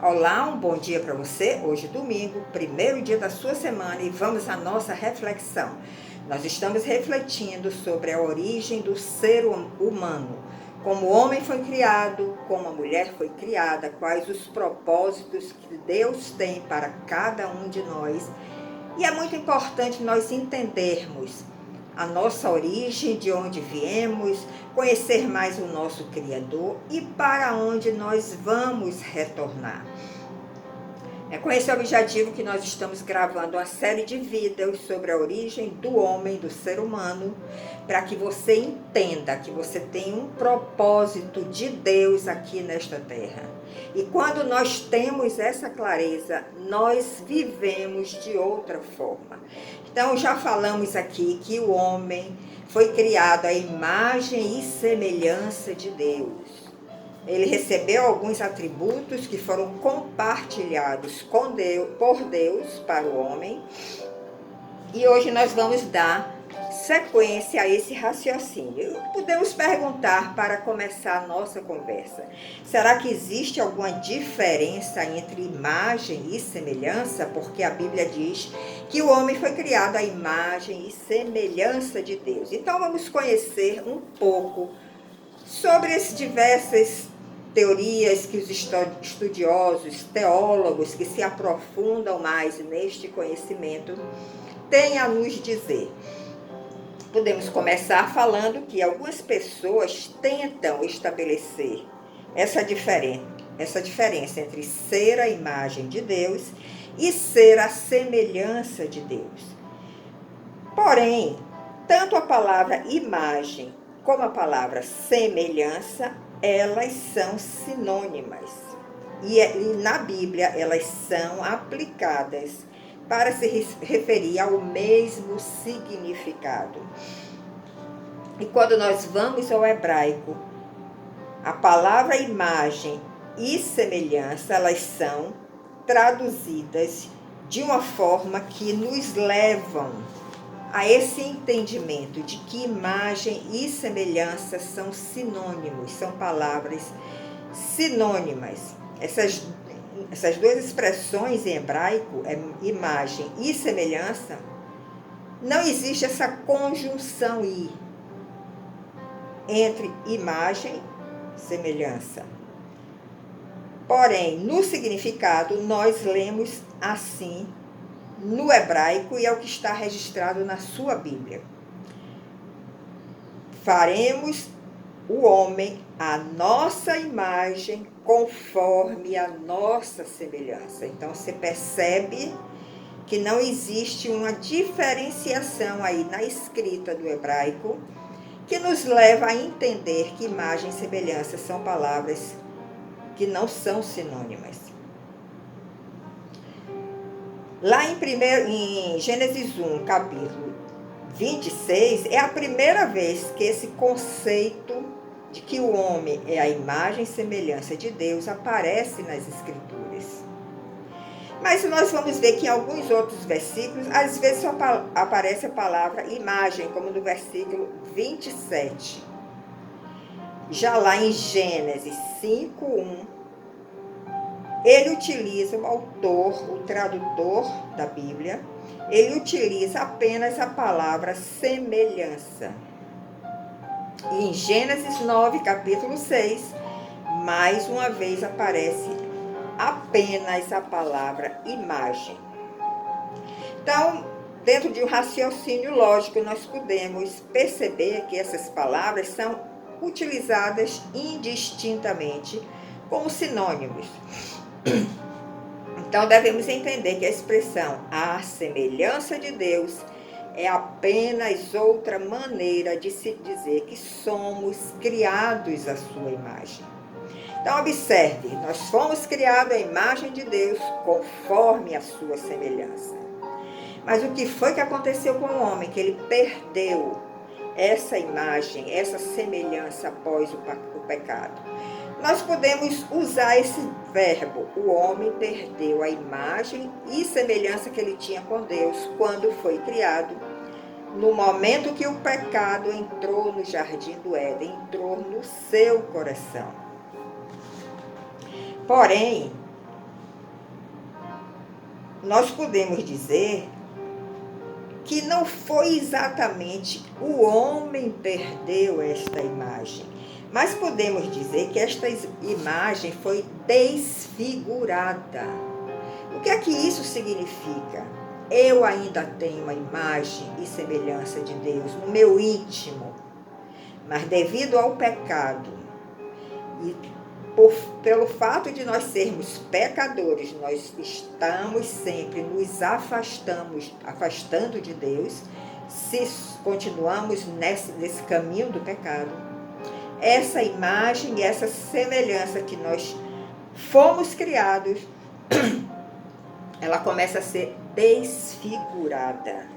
Olá, um bom dia para você. Hoje, domingo, primeiro dia da sua semana, e vamos à nossa reflexão. Nós estamos refletindo sobre a origem do ser humano, como o homem foi criado, como a mulher foi criada, quais os propósitos que Deus tem para cada um de nós. E é muito importante nós entendermos a nossa origem, de onde viemos, conhecer mais o nosso Criador e para onde nós vamos retornar. É com esse objetivo que nós estamos gravando uma série de vídeos sobre a origem do homem, do ser humano, para que você entenda que você tem um propósito de Deus aqui nesta terra. E quando nós temos essa clareza, nós vivemos de outra forma. Então, já falamos aqui que o homem foi criado à imagem e semelhança de Deus. Ele recebeu alguns atributos que foram compartilhados por Deus para o homem. E hoje nós vamos dar sequência a esse raciocínio. Podemos perguntar, para começar a nossa conversa, será que existe alguma diferença entre imagem e semelhança? Porque a Bíblia diz que o homem foi criado à imagem e semelhança de Deus. Então vamos conhecer um pouco sobre as diversas teorias que os estudiosos, teólogos que se aprofundam mais neste conhecimento têm a nos dizer. Podemos começar falando que algumas pessoas tentam estabelecer essa diferença entre ser a imagem de Deus e ser a semelhança de Deus. Porém, tanto a palavra imagem como a palavra semelhança, elas são sinônimas. E na Bíblia elas são aplicadas para se referir ao mesmo significado. E quando nós vamos ao hebraico, a palavra imagem e semelhança, elas são traduzidas de uma forma que nos levam a esse entendimento de que imagem e semelhança são sinônimos, são palavras sinônimas. Essas duas expressões em hebraico, imagem e semelhança, não existe essa conjunção i entre imagem e semelhança. Porém, no significado, nós lemos assim no hebraico, e é o que está registrado na sua Bíblia. Faremos o homem à nossa imagem, conforme a nossa semelhança. Então, você percebe que não existe uma diferenciação aí na escrita do hebraico que nos leva a entender que imagem e semelhança são palavras que não são sinônimas. Lá em Gênesis 1, capítulo 26, é a primeira vez que esse conceito de que o homem é a imagem e semelhança de Deus aparece nas Escrituras. Mas nós vamos ver que em alguns outros versículos, às vezes só aparece a palavra imagem, como no versículo 27. Já lá em Gênesis 5:1, ele utiliza, o autor, o tradutor da Bíblia, ele utiliza apenas a palavra semelhança. E em Gênesis 9, capítulo 6, mais uma vez aparece apenas a palavra imagem. Então, dentro de um raciocínio lógico, nós podemos perceber que essas palavras são utilizadas indistintamente como sinônimos. Então, devemos entender que a expressão "a semelhança de Deus" é apenas outra maneira de se dizer que somos criados à sua imagem. Então, observe, nós fomos criados à imagem de Deus conforme a sua semelhança. Mas o que foi que aconteceu com o homem? Que ele perdeu essa imagem, essa semelhança após o pecado. Nós podemos usar esse verbo, o homem perdeu a imagem e semelhança que ele tinha com Deus quando foi criado, no momento que o pecado entrou no jardim do Éden, entrou no seu coração. Porém, nós podemos dizer que não foi exatamente o homem perdeu esta imagem, mas podemos dizer que esta imagem foi desfigurada. O que é que isso significa? Eu ainda tenho a imagem e semelhança de Deus no meu íntimo, mas devido ao pecado e pelo fato de nós sermos pecadores, nós estamos sempre nos afastando de Deus, se continuamos nesse caminho do pecado. Essa imagem e essa semelhança que nós fomos criados, ela começa a ser desfigurada.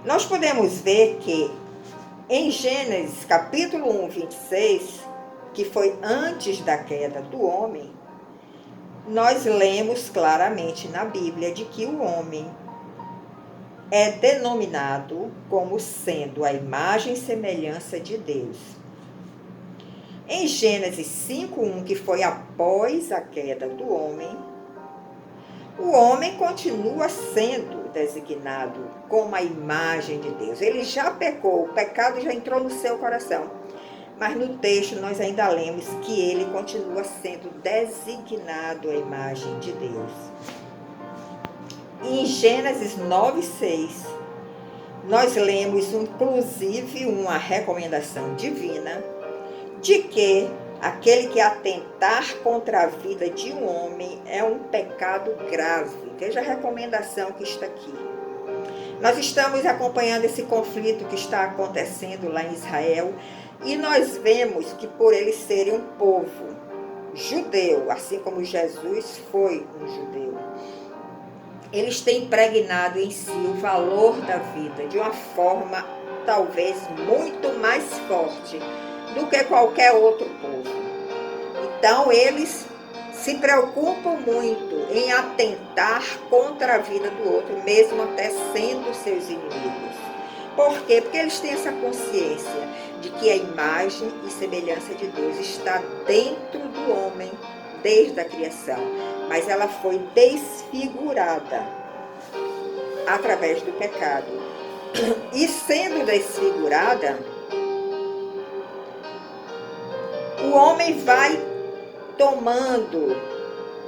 Nós podemos ver que em Gênesis capítulo 1, 26, que foi antes da queda do homem, nós lemos claramente na Bíblia de que o homem é denominado como sendo a imagem e semelhança de Deus. Em Gênesis 5:1, que foi após a queda do homem, o homem continua sendo designado como a imagem de Deus. Ele já pecou, o pecado já entrou no seu coração. Mas no texto nós ainda lemos que ele continua sendo designado a imagem de Deus. Em Gênesis 9:6, nós lemos inclusive uma recomendação divina de que aquele que atentar contra a vida de um homem é um pecado grave. Veja a recomendação que está aqui. Nós estamos acompanhando esse conflito que está acontecendo lá em Israel e nós vemos que por eles serem um povo judeu, assim como Jesus foi um judeu, eles têm impregnado em si o valor da vida de uma forma talvez muito mais forte do que qualquer outro povo. Então eles se preocupam muito em atentar contra a vida do outro, mesmo até sendo seus inimigos. Por quê? Porque eles têm essa consciência de que a imagem e semelhança de Deus está dentro do homem desde a criação, mas ela foi desfigurada através do pecado. E sendo desfigurada, o homem vai tomando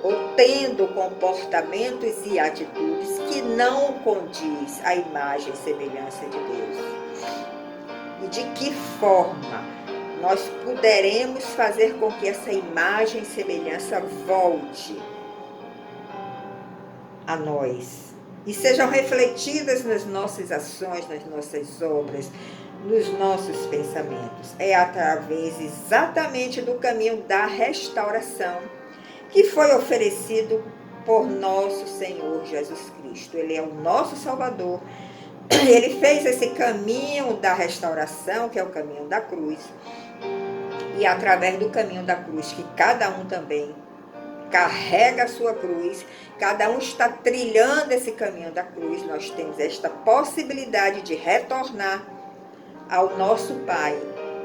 ou tendo comportamentos e atitudes que não condiz à imagem e semelhança de Deus. E de que forma nós poderemos fazer com que essa imagem e semelhança volte a nós e sejam refletidas nas nossas ações, nas nossas obras, nos nossos pensamentos? É através exatamente do caminho da restauração que foi oferecido por nosso Senhor Jesus Cristo. Ele é o nosso Salvador. Ele fez esse caminho da restauração, que é o caminho da cruz. E através do caminho da cruz, que cada um também carrega a sua cruz, cada um está trilhando esse caminho da cruz, nós temos esta possibilidade de retornar ao nosso Pai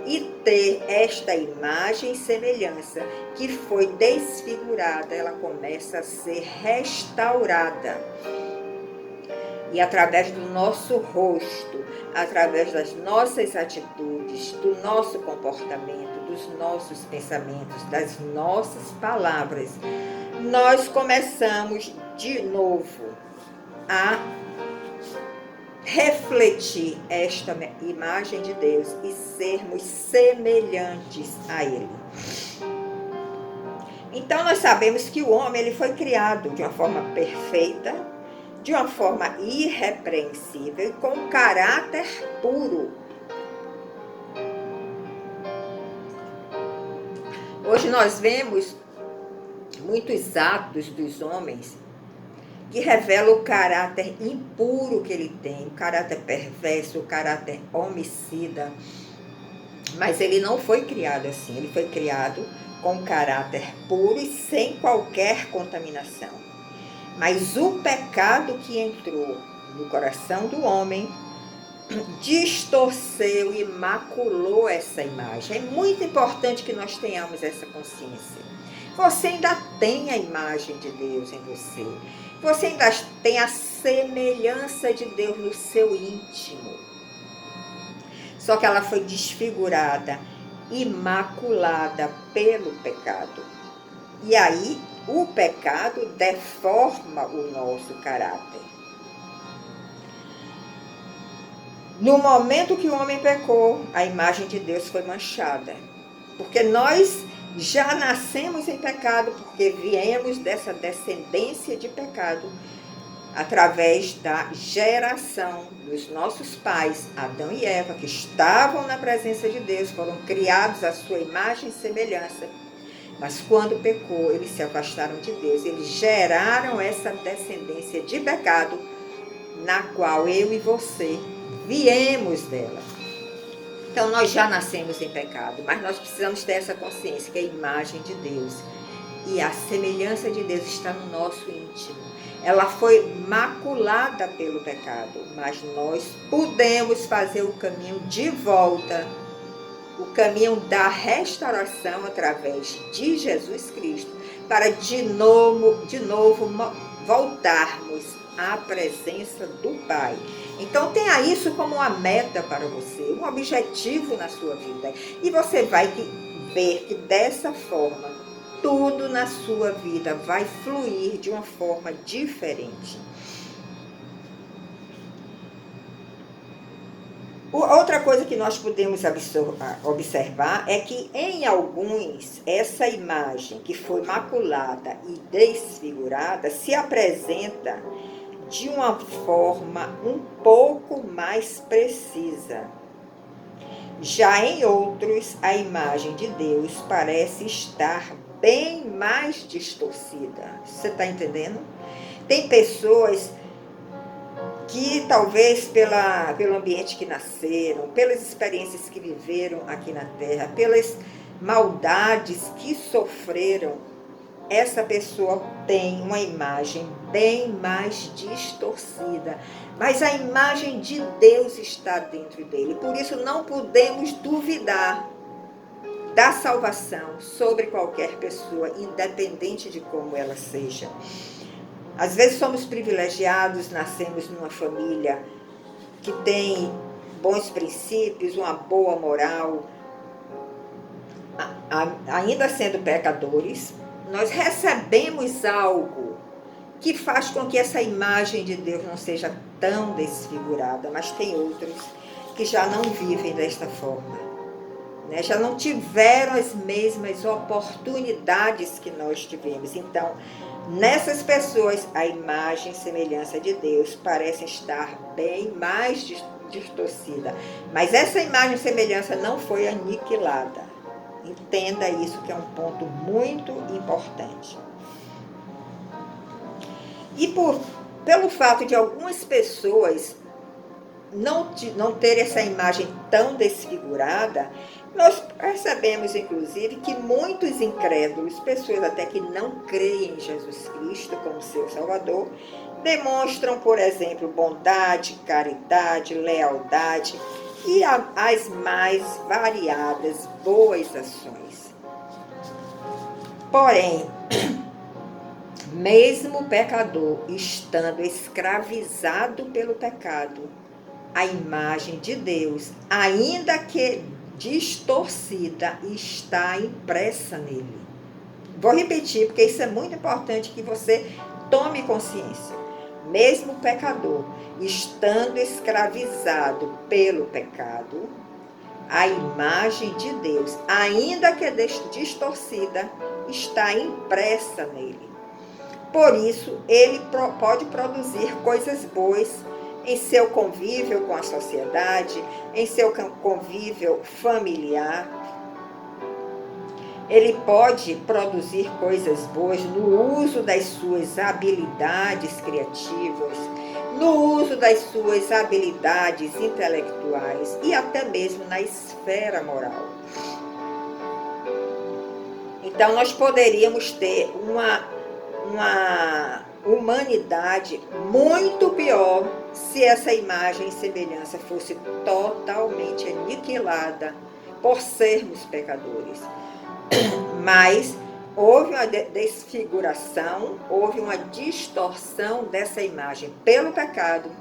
e ter esta imagem e semelhança que foi desfigurada, ela começa a ser restaurada. E através do nosso rosto, através das nossas atitudes, do nosso comportamento, dos nossos pensamentos, das nossas palavras, nós começamos de novo a refletir esta imagem de Deus e sermos semelhantes a Ele. Então nós sabemos que o homem ele foi criado de uma forma perfeita, de uma forma irrepreensível e com caráter puro. Hoje nós vemos muitos atos dos homens que revelam o caráter impuro que ele tem, o caráter perverso, o caráter homicida. Mas ele não foi criado assim, ele foi criado com caráter puro e sem qualquer contaminação. Mas o pecado que entrou no coração do homem distorceu e maculou essa imagem. É muito importante que nós tenhamos essa consciência Você ainda tem a imagem de Deus em você. Você ainda tem a semelhança de Deus no seu íntimo. Só que ela foi desfigurada, imaculada pelo pecado. E aí, o pecado deforma o nosso caráter. No momento que o homem pecou, a imagem de Deus foi manchada. Porque nós já nascemos em pecado, porque viemos dessa descendência de pecado, através da geração dos nossos pais, Adão e Eva, que estavam na presença de Deus, foram criados à sua imagem e semelhança. Mas quando pecou, eles se afastaram de Deus. Eles geraram essa descendência de pecado, na qual eu e você viemos dela. Então nós já nascemos em pecado, mas nós precisamos ter essa consciência que a imagem de Deus e a semelhança de Deus está no nosso íntimo. Ela foi maculada pelo pecado, mas nós podemos fazer o caminho de volta, o caminho da restauração através de Jesus Cristo, para de novo voltarmos à presença do Pai. Então tenha isso como uma meta para você, um objetivo na sua vida. E você vai ver que dessa forma, tudo na sua vida vai fluir de uma forma diferente. Outra coisa que nós podemos observar é que em alguns, essa imagem que foi maculada e desfigurada se apresenta de uma forma um pouco mais precisa. Já em outros, a imagem de Deus parece estar bem mais distorcida. Você está entendendo? Tem pessoas que talvez pelo ambiente que nasceram, pelas experiências que viveram aqui na Terra, pelas maldades que sofreram, essa pessoa tem uma imagem bem mais distorcida. Mas a imagem de Deus está dentro dele. Por isso não podemos duvidar da salvação sobre qualquer pessoa, independente de como ela seja. Às vezes somos privilegiados, nascemos numa família que tem bons princípios, uma boa moral, ainda sendo pecadores, nós recebemos algo que faz com que essa imagem de Deus não seja tão desfigurada, mas tem outros que já não vivem desta forma, né? Já não tiveram as mesmas oportunidades que nós tivemos. Então, nessas pessoas, a imagem e semelhança de Deus parece estar bem mais distorcida. Mas essa imagem e semelhança não foi aniquilada. Entenda isso, que é um ponto muito importante. E pelo fato de algumas pessoas não terem essa imagem tão desfigurada, nós percebemos, inclusive, que muitos incrédulos, pessoas até que não creem em Jesus Cristo como seu Salvador, demonstram, por exemplo, bondade, caridade, lealdade e as mais variadas boas ações. Porém, mesmo o pecador estando escravizado pelo pecado, a imagem de Deus, ainda que distorcida, está impressa nele. Vou repetir, porque isso é muito importante que você tome consciência. Mesmo o pecador estando escravizado pelo pecado, a imagem de Deus, ainda que distorcida, está impressa nele. Por isso, ele pode produzir coisas boas em seu convívio com a sociedade, em seu convívio familiar. Ele pode produzir coisas boas no uso das suas habilidades criativas, no uso das suas habilidades intelectuais e até mesmo na esfera moral. Então, nós poderíamos ter uma humanidade muito pior se essa imagem e semelhança fosse totalmente aniquilada por sermos pecadores. Mas houve uma desfiguração, houve uma distorção dessa imagem pelo pecado.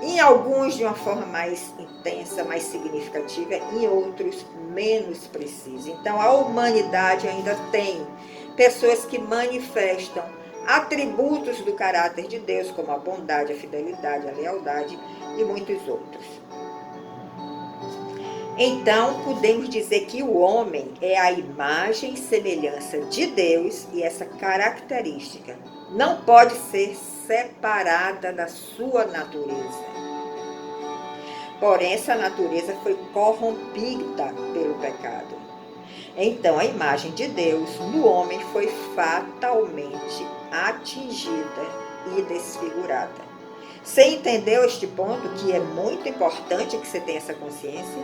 Em alguns de uma forma mais intensa, mais significativa, em outros menos precisa. Então a humanidade ainda tem pessoas que manifestam atributos do caráter de Deus, como a bondade, a fidelidade, a lealdade e muitos outros. Então podemos dizer que o homem é a imagem e semelhança de Deus, e essa característica não pode ser separada da sua natureza. Porém, essa natureza foi corrompida pelo pecado. Então, a imagem de Deus no homem foi fatalmente atingida e desfigurada. Você entendeu este ponto, que é muito importante que você tenha essa consciência?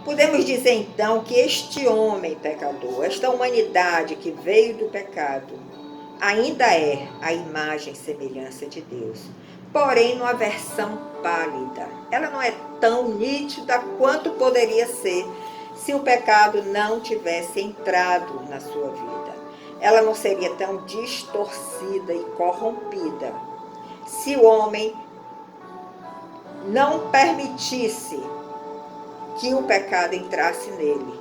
Podemos dizer, então, que este homem pecador, esta humanidade que veio do pecado, ainda é a imagem e semelhança de Deus. Porém, numa versão pálida. Ela não é tão nítida quanto poderia ser se o pecado não tivesse entrado na sua vida. Ela não seria tão distorcida e corrompida se o homem não permitisse que o pecado entrasse nele.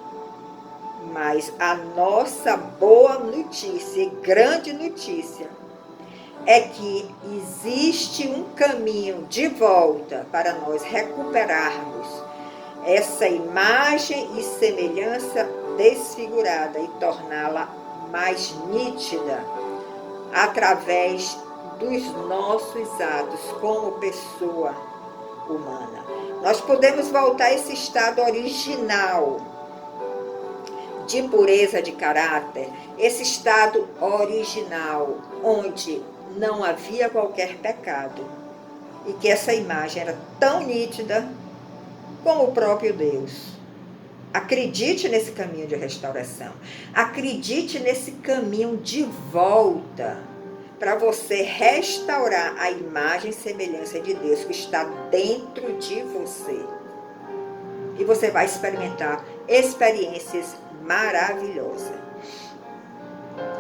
Mas a nossa boa notícia e grande notícia é que existe um caminho de volta para nós recuperarmos essa imagem e semelhança desfigurada e torná-la mais nítida através dos nossos atos como pessoa humana. Nós podemos voltar a esse estado original de pureza de caráter, esse estado original onde não havia qualquer pecado, e que essa imagem era tão nítida como o próprio Deus. Acredite nesse caminho de restauração, acredite nesse caminho de volta para você restaurar a imagem e semelhança de Deus que está dentro de você. E você vai experimentar experiências maravilhosas.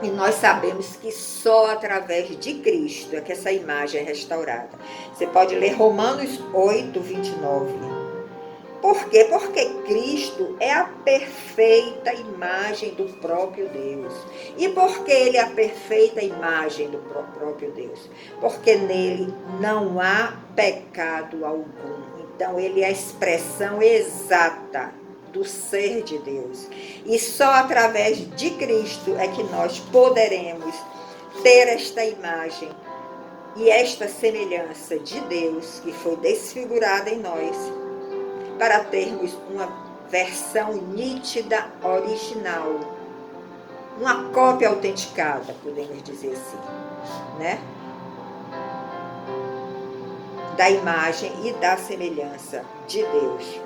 E nós sabemos que só através de Cristo é que essa imagem é restaurada. Você pode ler Romanos 8, 29. Por quê? Porque Cristo é a perfeita imagem do próprio Deus. E por que Ele é a perfeita imagem do próprio Deus? Porque nele não há pecado algum. Então Ele é a expressão exata do ser de Deus. E só através de Cristo é que nós poderemos ter esta imagem e esta semelhança de Deus que foi desfigurada em nós, para termos uma versão nítida, original, uma cópia autenticada, podemos dizer assim, né? Da imagem e da semelhança de Deus.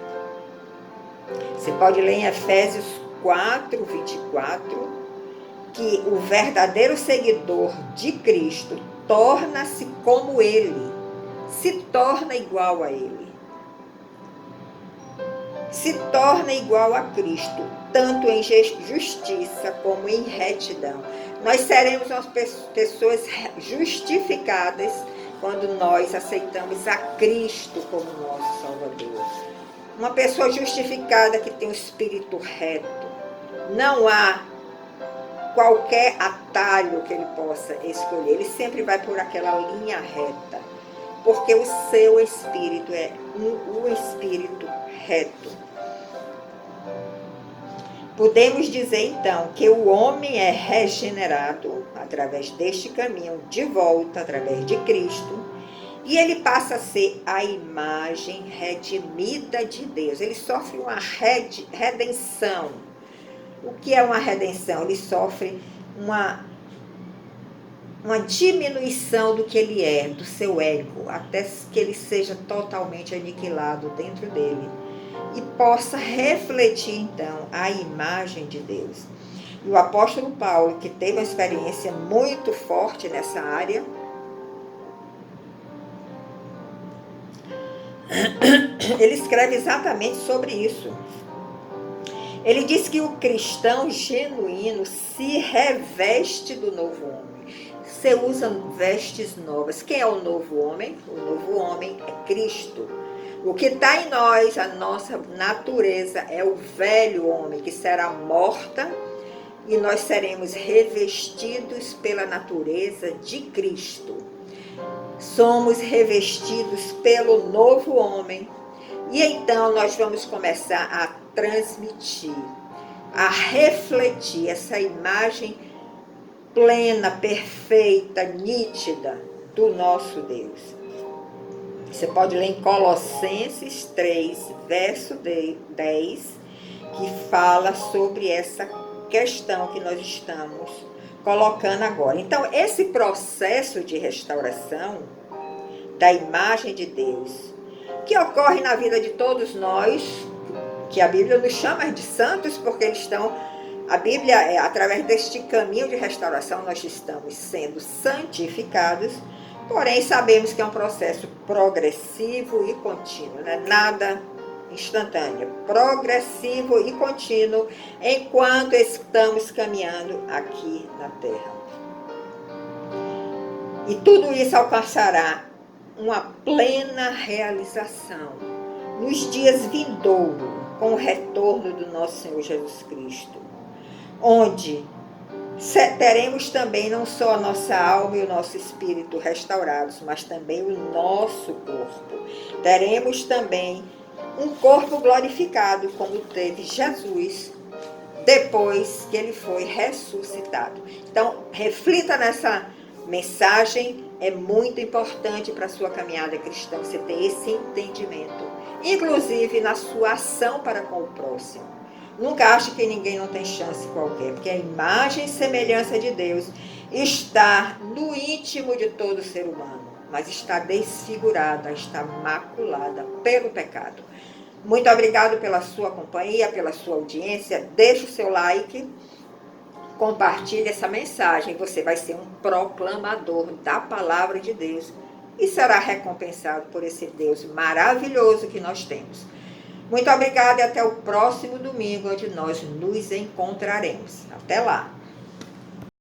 Você pode ler em Efésios 4, 24, que o verdadeiro seguidor de Cristo torna-se como Ele, se torna igual a Ele. Se torna igual a Cristo, tanto em justiça como em retidão. Nós seremos umas pessoas justificadas quando nós aceitamos a Cristo como nosso Salvador. Uma pessoa justificada que tem um espírito reto. Não há qualquer atalho que ele possa escolher. Ele sempre vai por aquela linha reta. Porque o seu espírito é um espírito reto. Podemos dizer então que o homem é regenerado através deste caminho de volta, através de Cristo, e ele passa a ser a imagem redimida de Deus. Ele sofre uma redenção. O que é uma redenção? Ele sofre uma diminuição do que ele é, do seu ego, até que ele seja totalmente aniquilado dentro dele e possa refletir então a imagem de Deus. E o apóstolo Paulo, que teve uma experiência muito forte nessa área, ele escreve exatamente sobre isso. Ele diz que o cristão genuíno se reveste do novo homem. Você usa vestes novas. Quem é o novo homem? O novo homem é Cristo. O que está em nós, a nossa natureza, é o velho homem que será morta e nós seremos revestidos pela natureza de Cristo. Somos revestidos pelo novo homem e então nós vamos começar a transmitir, a refletir essa imagem plena, perfeita, nítida do nosso Deus. Você pode ler em Colossenses 3, verso 10, que fala sobre essa questão que nós estamos colocando agora. Então, esse processo de restauração da imagem de Deus, que ocorre na vida de todos nós, que a Bíblia nos chama de santos, porque eles estão... A Bíblia, através deste caminho de restauração, nós estamos sendo santificados, porém sabemos que é um processo progressivo e contínuo, né? Nada instantâneo, progressivo e contínuo, enquanto estamos caminhando aqui na Terra. E tudo isso alcançará uma plena realização nos dias vindouros, com o retorno do nosso Senhor Jesus Cristo, onde teremos também não só a nossa alma e o nosso espírito restaurados, mas também o nosso corpo. Teremos também um corpo glorificado, como teve Jesus depois que ele foi ressuscitado. Então, reflita nessa mensagem, é muito importante para a sua caminhada cristã você ter esse entendimento, inclusive na sua ação para com o próximo. Nunca ache que ninguém não tem chance qualquer, porque a imagem e semelhança de Deus está no íntimo de todo ser humano, mas está desfigurada, está maculada pelo pecado. Muito obrigado pela sua companhia, pela sua audiência. Deixe o seu like, compartilhe essa mensagem. Você vai ser um proclamador da palavra de Deus e será recompensado por esse Deus maravilhoso que nós temos. Muito obrigada e até o próximo domingo, onde nós nos encontraremos. Até lá!